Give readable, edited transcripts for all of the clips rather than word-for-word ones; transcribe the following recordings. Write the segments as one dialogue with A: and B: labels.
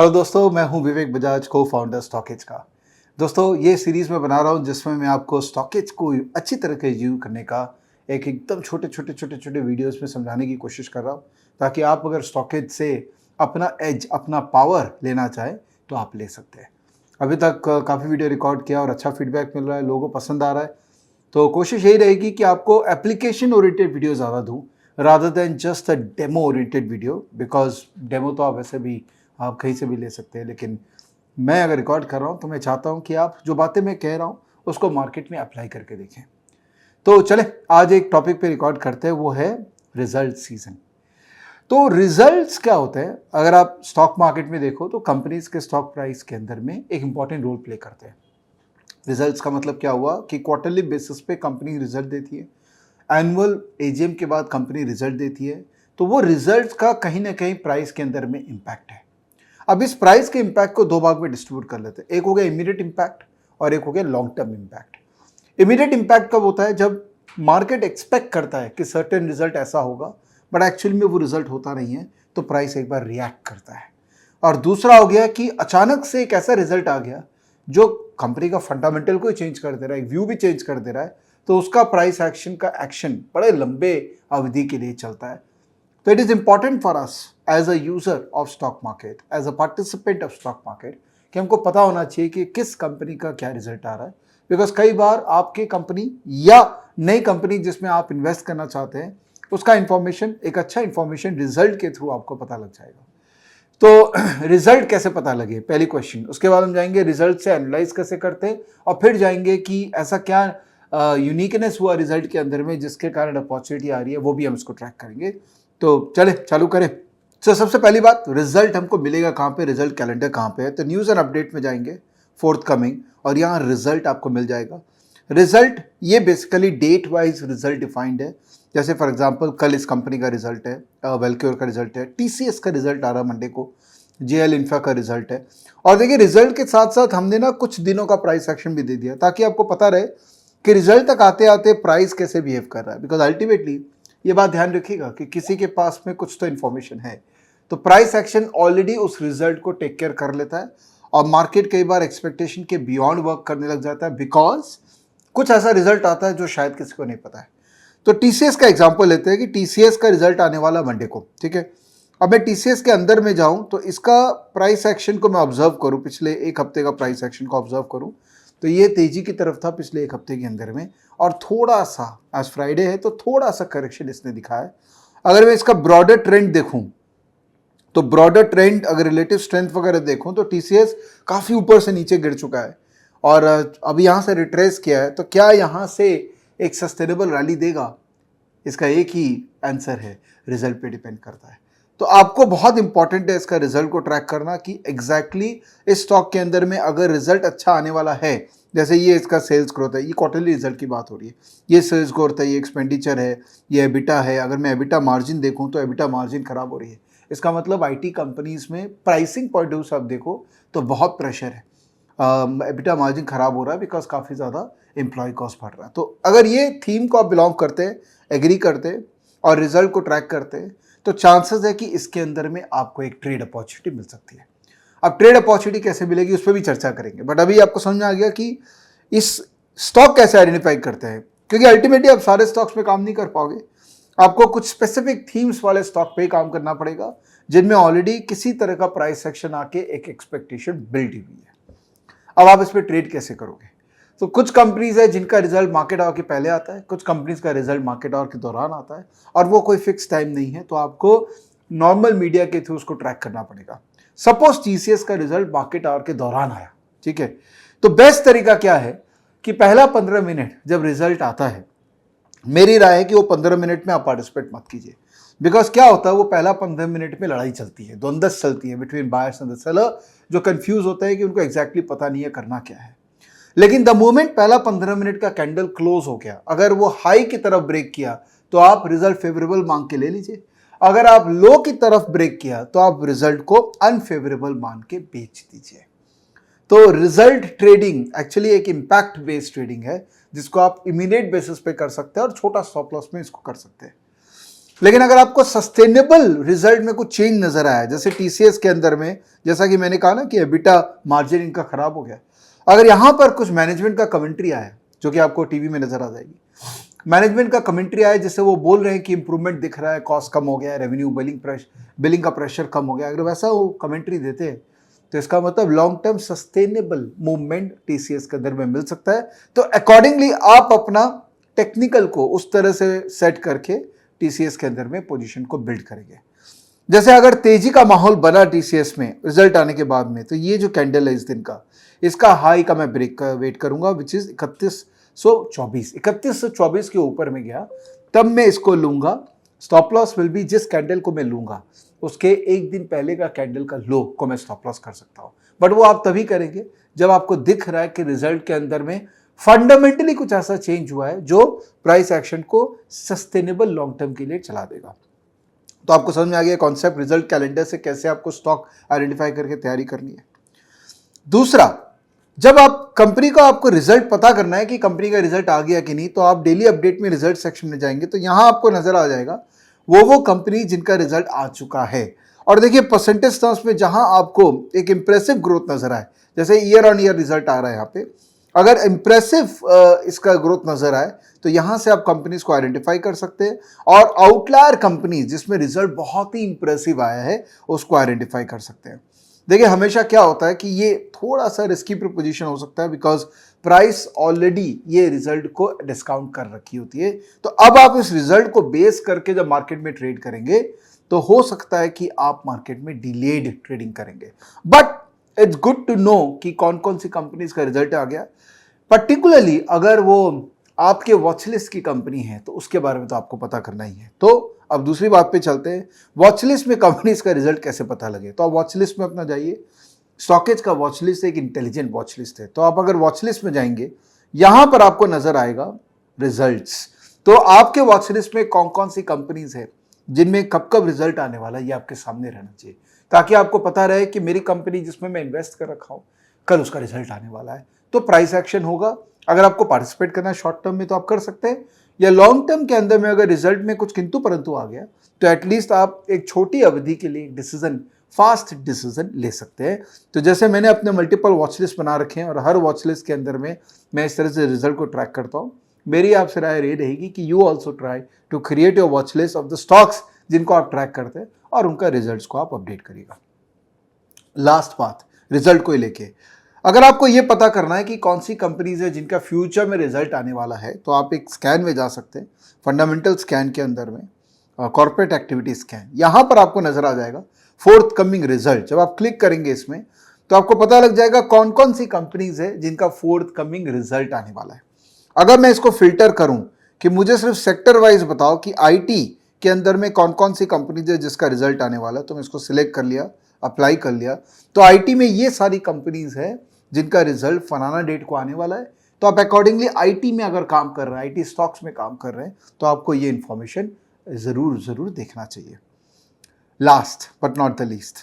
A: Hello दोस्तों, मैं हूं विवेक बजाज, को फाउंडर स्टॉकेज का। दोस्तों, ये सीरीज़ मैं बना रहा हूं जिसमें मैं आपको स्टॉकेज को अच्छी तरह से यूज करने का एक एकदम छोटे वीडियोस में समझाने की कोशिश कर रहा हूं, ताकि आप अगर स्टॉकेज से अपना एज, अपना पावर लेना चाहें तो आप ले सकते हैं। अभी तक काफ़ी वीडियो रिकॉर्ड किया और अच्छा फीडबैक मिल रहा है, लोगों को पसंद आ रहा है। तो कोशिश यही रहेगी कि आपको एप्लीकेशन ओरिएंटेड वीडियो ज़्यादा दूँ rather than just a demo oriented video, because demo तो आप वैसे भी आप कहीं से भी ले सकते हैं, लेकिन मैं अगर रिकॉर्ड कर रहा हूँ तो मैं चाहता हूँ कि आप जो बातें मैं कह रहा हूँ उसको मार्केट में अप्लाई करके देखें। तो चले आज एक टॉपिक पे रिकॉर्ड करते हैं, वो है रिजल्ट सीजन। तो रिजल्ट्स क्या होते हैं? अगर आप स्टॉक मार्केट में देखो तो कंपनीज के स्टॉक प्राइस के अंदर में एक इंपॉर्टेंट रोल प्ले करते हैं। रिजल्ट्स का मतलब क्या हुआ कि क्वार्टरली बेसिस पे कंपनी रिजल्ट देती है, एनुअल एजीएम के बाद कंपनी रिजल्ट देती है, तो वो रिजल्ट का कहीं ना कहीं प्राइस के अंदर में इम्पैक्ट है। अब इस प्राइस के इम्पैक्ट को दो भाग में डिस्ट्रीब्यूट कर लेते हैं, एक हो गया इमीडिएट इम्पैक्ट और एक हो गया long term impact. Immediate impact कब होता है? जब मार्केट एक्सपेक्ट करता है कि सर्टेन रिजल्ट ऐसा होगा, बट एक्चुअली में वो रिजल्ट होता नहीं है, तो प्राइस एक बार रिएक्ट करता है। और दूसरा हो गया कि अचानक से एक ऐसा रिजल्ट आ गया जो कंपनी का फंडामेंटल को चेंज कर दे रहा है, एक व्यू भी चेंज कर दे रहा है, तो उसका प्राइस एक्शन का एक्शन बड़े लंबे अवधि के लिए चलता है। तो it is important for us as a user of stock market, as a participant of stock market, कि हमको पता होना चाहिए कि किस कंपनी का क्या रिजल्ट आ रहा है। बिकॉज कई बार आपकी कंपनी या नई कंपनी जिसमें आप इन्वेस्ट करना चाहते हैं, उसका इंफॉर्मेशन, एक अच्छा इंफॉर्मेशन रिजल्ट के थ्रू आपको पता लग जाएगा। तो रिजल्ट कैसे पता लगे, पहली क्वेश्चन। उसके बाद हम जाएंगे रिजल्ट से एनालाइज कैसे करते हैं, और फिर जाएंगे कि ऐसा क्या यूनिकनेस हुआ रिजल्ट के अंदर में जिसके कारण अपॉर्चुनिटी आ रही है, वो भी हम इसको ट्रैक करेंगे। तो चले चालू करें। तो सबसे पहली बात, रिजल्ट हमको मिलेगा कहाँ पे, रिजल्ट कैलेंडर कहाँ पे है? तो न्यूज़ एंड अपडेट में जाएंगे, फोर्थ कमिंग, और यहाँ रिजल्ट आपको मिल जाएगा। रिजल्ट ये basically date wise result defined है। जैसे फॉर एग्जांपल कल इस कंपनी का रिजल्ट है, वेलक्योर का रिजल्ट है, टीसीएस का रिजल्ट आ रहा है मंडे को, जेएल इंफ्रा का रिजल्ट है। और देखिए, रिजल्ट के साथ साथ हमने ना कुछ दिनों का प्राइस एक्शन भी दे दिया, ताकि आपको पता रहे कि रिजल्ट तक आते आते प्राइस कैसे बिहेव कर रहा है। बिकॉज अल्टीमेटली ये बात ध्यान रखिएगा कि किसी के पास में कुछ तो इन्फॉर्मेशन है, तो प्राइस एक्शन ऑलरेडी उस रिजल्ट को टेक केयर कर लेता है, और मार्केट कई बार एक्सपेक्टेशन के बियॉन्ड वर्क करने लग जाता है, बिकॉज कुछ ऐसा रिजल्ट आता है जो शायद किसी को नहीं पता है। तो टीसीएस का एग्जांपल लेते हैं कि टीसीएस का रिजल्ट आने वाला मंडे को, ठीक है। अब मैं टीसीएस के अंदर में जाऊं तो इसका प्राइस एक्शन को मैं ऑब्जर्व करूं, पिछले एक हफ्ते का प्राइस एक्शन को ऑब्जर्व करूं, तो ये तेजी की तरफ था पिछले एक हफ्ते के अंदर में, और थोड़ा सा, आज फ्राइडे है तो थोड़ा सा करेक्शन इसने दिखाया है। अगर मैं इसका ब्रॉडर ट्रेंड देखूं, तो ब्रॉडर ट्रेंड अगर रिलेटिव स्ट्रेंथ वगैरह देखूं तो टीसीएस काफ़ी ऊपर से नीचे गिर चुका है, और अभी यहाँ से रिट्रेस किया है। तो क्या यहाँ से एक सस्टेनेबल रैली देगा? इसका एक ही आंसर है, रिजल्ट पे डिपेंड करता है। तो आपको बहुत इंपॉर्टेंट है इसका रिजल्ट को ट्रैक करना, कि एग्जैक्टली इस स्टॉक के अंदर में अगर रिजल्ट अच्छा आने वाला है, जैसे ये इसका सेल्स ग्रोथ है, ये क्वार्टरली रिजल्ट की बात हो रही है, ये सेल्स ग्रोथ है, ये एक्सपेंडिचर है, ये एबिटा है। अगर मैं एबिटा मार्जिन देखूं तो एबिटा मार्जिन खराब हो रही है, इसका मतलब आईटी कंपनीज में प्राइसिंग पॉइंट ऑफ से आप देखो तो बहुत प्रेशर है, एबिटा मार्जिन खराब हो रहा है, बिकॉज काफ़ी ज़्यादा एम्प्लॉय कॉस्ट बढ़ रहा है। तो अगर ये थीम को आप बिलोंग करते हैं, एग्री करते हैं और रिजल्ट को ट्रैक करते हैं, तो चांसेस है कि इसके अंदर में आपको एक ट्रेड अपॉर्चुनिटी मिल सकती है। अब ट्रेड अपॉर्चुनिटी कैसे मिलेगी उस पर भी चर्चा करेंगे, बट अभी आपको समझ में आ गया कि इस स्टॉक कैसे आइडेंटिफाई करते हैं, क्योंकि अल्टीमेटली आप सारे स्टॉक्स में काम नहीं कर पाओगे, आपको कुछ स्पेसिफिक थीम्स वाले स्टॉक पे काम करना पड़ेगा, जिनमें ऑलरेडी किसी तरह का प्राइस सेक्शन आके एक एक्सपेक्टेशन बिल्ड हुई है। अब आप इस पर ट्रेड कैसे करोगे? तो कुछ कंपनीज है जिनका रिजल्ट मार्केट आवर के पहले आता है, कुछ कंपनीज का रिजल्ट मार्केट आवर के दौरान आता है, और वो कोई फिक्स टाइम नहीं है, तो आपको नॉर्मल मीडिया के थ्रू उसको ट्रैक करना पड़ेगा। सपोज टीसीएस का रिजल्ट मार्केट आवर के दौरान आया, ठीक है, तो बेस्ट तरीका क्या है कि पहला 15 मिनट जब रिजल्ट आता है, मेरी राय है कि वो 15 मिनट में आप पार्टिसिपेट मत कीजिए। बिकॉज क्या होता है, वो पहला 15 मिनट में लड़ाई चलती है, द्वंद्व चलती है between buyers and the seller, जो कंफ्यूज होता है कि उनको एग्जैक्टली पता नहीं है करना क्या है। लेकिन द मोमेंट पहला 15 मिनट का कैंडल क्लोज हो गया, अगर वो हाई की तरफ ब्रेक किया तो आप रिजल्ट फेवरेबल मांग के ले लीजिए, अगर आप लो की तरफ ब्रेक किया तो आप रिजल्ट को अनफेवरेबल मान के बेच दीजिए। तो रिजल्ट ट्रेडिंग एक्चुअली एक इंपैक्ट बेस्ड ट्रेडिंग है, जिसको आप इमीडिएट बेसिस पे कर सकते हैं और छोटा स्टॉप लॉस में इसको कर सकते हैं। लेकिन अगर आपको सस्टेनेबल रिजल्ट में कुछ चेंज नजर आया, जैसे टीसीएस के अंदर में, जैसा कि मैंने कहा ना कि एबिटा मार्जिन इनका खराब हो गया, अगर यहां पर कुछ मैनेजमेंट का कमेंट्री आया जो कि आपको टीवी में नजर आ जाएगी, मैनेजमेंट का कमेंट्री आया जिससे वो बोल रहे हैं कि इंप्रूवमेंट दिख रहा है, कॉस्ट कम हो गया है, रेवेन्यू बिलिंग का प्रेशर कम हो गया, अगर वैसा वो कमेंट्री देते हैं तो इसका मतलब long term sustainable movement TCS के अंदर में मिल सकता है। तो अकॉर्डिंगली आप अपना टेक्निकल को उस तरह से सेट करके टीसीएस के अंदर में पोजीशन को बिल्ड करेंगे। जैसे अगर तेजी का माहौल बना टीसीएस में रिजल्ट आने के बाद में, तो ये जो कैंडल है इस दिन का, इसका हाई का मैं ब्रेक का वेट करूंगा, विच इज 3124 के ऊपर में गया तब मैं इसको लूंगा। स्टॉप लॉस विल बी, जिस कैंडल को मैं लूंगा उसके एक दिन पहले का कैंडल का लो को मैं स्टॉप लॉस कर सकता हूं, बट वो आप तभी करेंगे जब आपको दिख रहा है कि रिजल्ट के अंदर में फंडामेंटली कुछ ऐसा चेंज हुआ है जो प्राइस एक्शन को सस्टेनेबल लॉन्ग टर्म के लिए चला देगा। तो आपको समझ में आ गया कॉन्सेप्ट रिजल्ट कैलेंडर से कैसे आपको स्टॉक आइडेंटिफाई करके तैयारी करनी है। दूसरा, जब आप कंपनी का आपको रिजल्ट पता करना है कि कंपनी का रिजल्ट आ गया कि नहीं, तो आप डेली अपडेट में रिजल्ट सेक्शन में जाएंगे तो यहां आपको नजर आ जाएगा वो कंपनी जिनका रिजल्ट आ चुका है। और देखिए परसेंटेज टर्म्स में जहां आपको एक इंप्रेसिव ग्रोथ नजर आए, जैसे ईयर ऑन ईयर रिजल्ट आ रहा है यहाँ पे, अगर इंप्रेसिव इसका ग्रोथ नजर आए तो यहां से आप कंपनीज को आइडेंटिफाई कर सकते हैं, और आउटलायर कंपनीज जिसमें रिजल्ट बहुत ही इंप्रेसिव आया है उसको आइडेंटिफाई कर सकते हैं। देखिए हमेशा क्या होता है कि ये थोड़ा सा रिस्की प्रोपोजिशन हो सकता है, बिकॉज प्राइस ऑलरेडी ये रिजल्ट को डिस्काउंट कर रखी होती है। तो अब आप इस रिजल्ट को बेस करके जब मार्केट में ट्रेड करेंगे तो हो सकता है कि आप मार्केट में डिलेड ट्रेडिंग करेंगे, but it's good to know कि कौन कौन सी कंपनीज का रिजल्ट आ गया। पर्टिकुलरली अगर वो आपके वॉचलिस्ट की कंपनी है तो उसके बारे में तो आपको पता करना ही है। तो अब दूसरी बात पे चलते हैं, वॉचलिस्ट में कंपनीज का रिजल्ट कैसे पता लगे। तो आप वॉचलिस्ट में अपना जाइए, स्टॉकेज का वॉचलिस्ट एक इंटेलिजेंट वॉचलिस्ट है। तो आप अगर वॉचलिस्ट में जाएंगे, यहां पर आपको नजर आएगा रिजल्ट्स। तो आपके वॉचलिस्ट में कौन कौन सी कंपनीज है जिनमें कब कब रिजल्ट आने वाला है, ये आपके सामने रहना चाहिए, ताकि आपको पता रहे कि मेरी कंपनी जिसमें मैं इन्वेस्ट कर रखा हूं कल उसका रिजल्ट आने वाला है, तो प्राइस एक्शन होगा। अगर आपको पार्टिसिपेट करना है शॉर्ट टर्म में तो आप कर सकते हैं, या लॉन्ग टर्म के अंदर में अगर रिजल्ट में कुछ किंतु परंतु आ गया तो एटलीस्ट आप एक छोटी अवधि के लिए फास्ट डिसीजन ले सकते हैं। तो जैसे मैंने अपने मल्टीपल वॉचलिस्ट बना रखे हैं और हर वॉचलिस्ट के अंदर में मैं इस तरह से रिजल्ट को ट्रैक करता हूं, मेरी आपसे राय ये रहेगी कि you also try to create your watchlist of the stocks जिनको आप ट्रैक करते हैं और उनका रिजल्ट्स को आप अपडेट करिएगा। लास्ट बात रिजल्ट को लेके, अगर आपको यह पता करना है कि कौन सी कंपनीज है जिनका फ्यूचर में रिजल्ट आने वाला है, तो आप एक स्कैन में जा सकते हैं, फंडामेंटल स्कैन के अंदर में कॉर्पोरेट एक्टिविटी स्कैन, यहां पर आपको नजर आ जाएगा फोर्थ कमिंग रिजल्ट। जब आप क्लिक करेंगे इसमें तो आपको पता लग जाएगा कौन कौन सी कंपनीज है जिनका फोर्थ कमिंग रिजल्ट आने वाला है। अगर मैं इसको फिल्टर करूं कि मुझे सिर्फ सेक्टर वाइज बताओ कि आईटी के अंदर में कौन कौन सी कंपनीज है जिसका रिजल्ट आने वाला है, तो मैं इसको सिलेक्ट कर लिया, अप्लाई कर लिया, तो आईटी में ये सारी कंपनीज है जिनका रिजल्ट फलाना डेट को आने वाला है। तो आप अकॉर्डिंगली आईटी में अगर काम कर रहे हैं, आईटी स्टॉक्स में काम कर रहे हैं, तो आपको ये इंफॉर्मेशन जरूर देखना चाहिए। Last but not the least,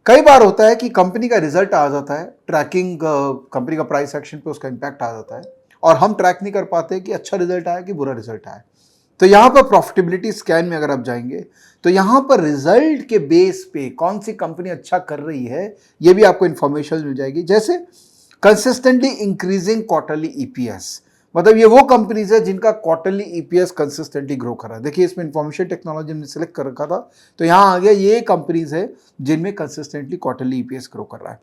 A: कई बार होता है कि कंपनी का रिजल्ट आ जाता है, ट्रैकिंग कंपनी का प्राइस एक्शन पे उसका इंपैक्ट आ जाता है और हम ट्रैक नहीं कर पाते कि अच्छा रिजल्ट आया कि बुरा रिजल्ट आया। तो यहां पर प्रॉफिटेबिलिटी स्कैन में अगर आप जाएंगे तो यहां पर रिजल्ट के बेस पे कौन सी कंपनी अच्छा कर रही है ये भी आपको इंफॉर्मेशन मिल जाएगी। जैसे कंसिस्टेंटली इंक्रीजिंग क्वार्टरली ईपीएस, मतलब ये वो कंपनीज है जिनका क्वार्टरली ईपीएस कंसिस्टेंटली ग्रो कर रहा है। देखिए इसमें इंफॉर्मेशन टेक्नोलॉजी हमने सेलेक्ट कर रखा था, तो यहां आ गया ये कंपनीज है जिनमें कंसिस्टेंटली क्वार्टरली ईपीएस ग्रो कर रहा है।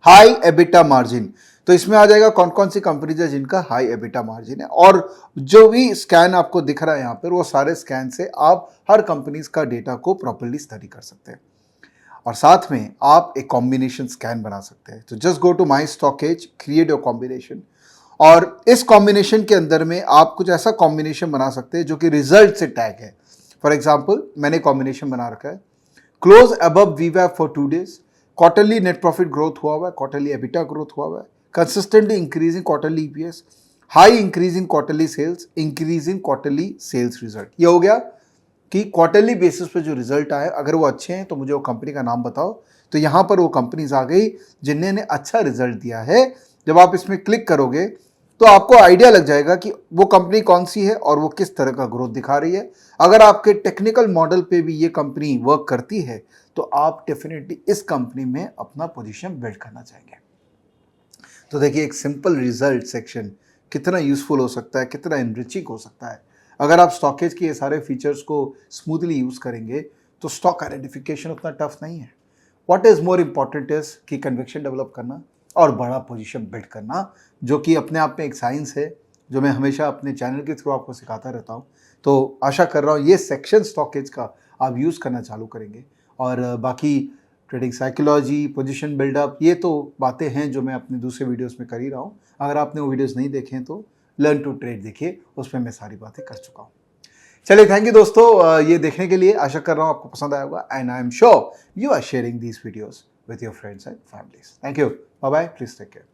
A: हाई एबिटा मार्जिन, तो इसमें आ जाएगा कौन कौन सी कंपनीज है जिनका हाई एबिटा मार्जिन है, और जो भी स्कैन आपको दिख रहा है यहाँ पर वो सारे स्कैन से आप हर कंपनीज का डेटा को प्रॉपर्ली स्टडी कर सकते हैं। और साथ में आप एक कॉम्बिनेशन स्कैन बना सकते हैं। तो just go to my StockEdge, create your combination, और इस कॉम्बिनेशन के अंदर में आप कुछ ऐसा कॉम्बिनेशन बना सकते हैं जो कि रिजल्ट से टैग है। फॉर एग्जाम्पल मैंने कॉम्बिनेशन बना रखा है क्लोज अबव वीवैप for 2 days, quarterly net profit growth हुआ हुआ है, क्वार्टरली एबिटा ग्रोथ हुआ हुआ है, consistently increasing quarterly EPS, high increasing quarterly sales, increasing quarterly sales result. ये हो गया कि क्वार्टरली बेसिस पे जो रिजल्ट आए अगर वो अच्छे हैं तो मुझे वो कंपनी का नाम बताओ। तो यहां पर वो कंपनीज आ गई जिन्होंने अच्छा रिजल्ट दिया है। जब आप इसमें क्लिक करोगे तो आपको आइडिया लग जाएगा कि वो कंपनी कौन सी है और वो किस तरह का ग्रोथ दिखा रही है। अगर आपके टेक्निकल मॉडल पे भी ये कंपनी वर्क करती है तो आप डेफिनेटली इस कंपनी में अपना पोजीशन बिल्ड करना चाहेंगे। तो देखिए, एक सिंपल रिजल्ट सेक्शन कितना यूजफुल हो सकता है, कितना एनरिचिंग हो सकता है। अगर आप स्टॉकेज के ये सारे फीचर्स को स्मूथली यूज करेंगे तो स्टॉक आइडेंटिफिकेशन उतना टफ नहीं है। What is more important is कि कन्विक्शन डेवलप करना और बड़ा पोजीशन बिल्ड करना, जो कि अपने आप में एक साइंस है, जो मैं हमेशा अपने चैनल के थ्रू आपको सिखाता रहता हूँ। तो आशा कर रहा हूँ ये सेक्शन स्टॉकेज का आप यूज़ करना चालू करेंगे। और बाकी ट्रेडिंग साइकोलॉजी, पोजीशन बिल्डअप, ये तो बातें हैं जो मैं अपने दूसरे वीडियोस में कर ही रहा हूँ। अगर आपने वो वीडियोस नहीं देखे हैं तो लर्न टू ट्रेड देखिए, उसमें मैं सारी बातें कर चुका हूँ। चलिए, थैंक यू दोस्तों ये देखने के लिए। आशा कर रहा हूँ आपको पसंद आया होगा and I am sure you are sharing these videos with your friends and families. Thank you. Bye-bye. Please take care.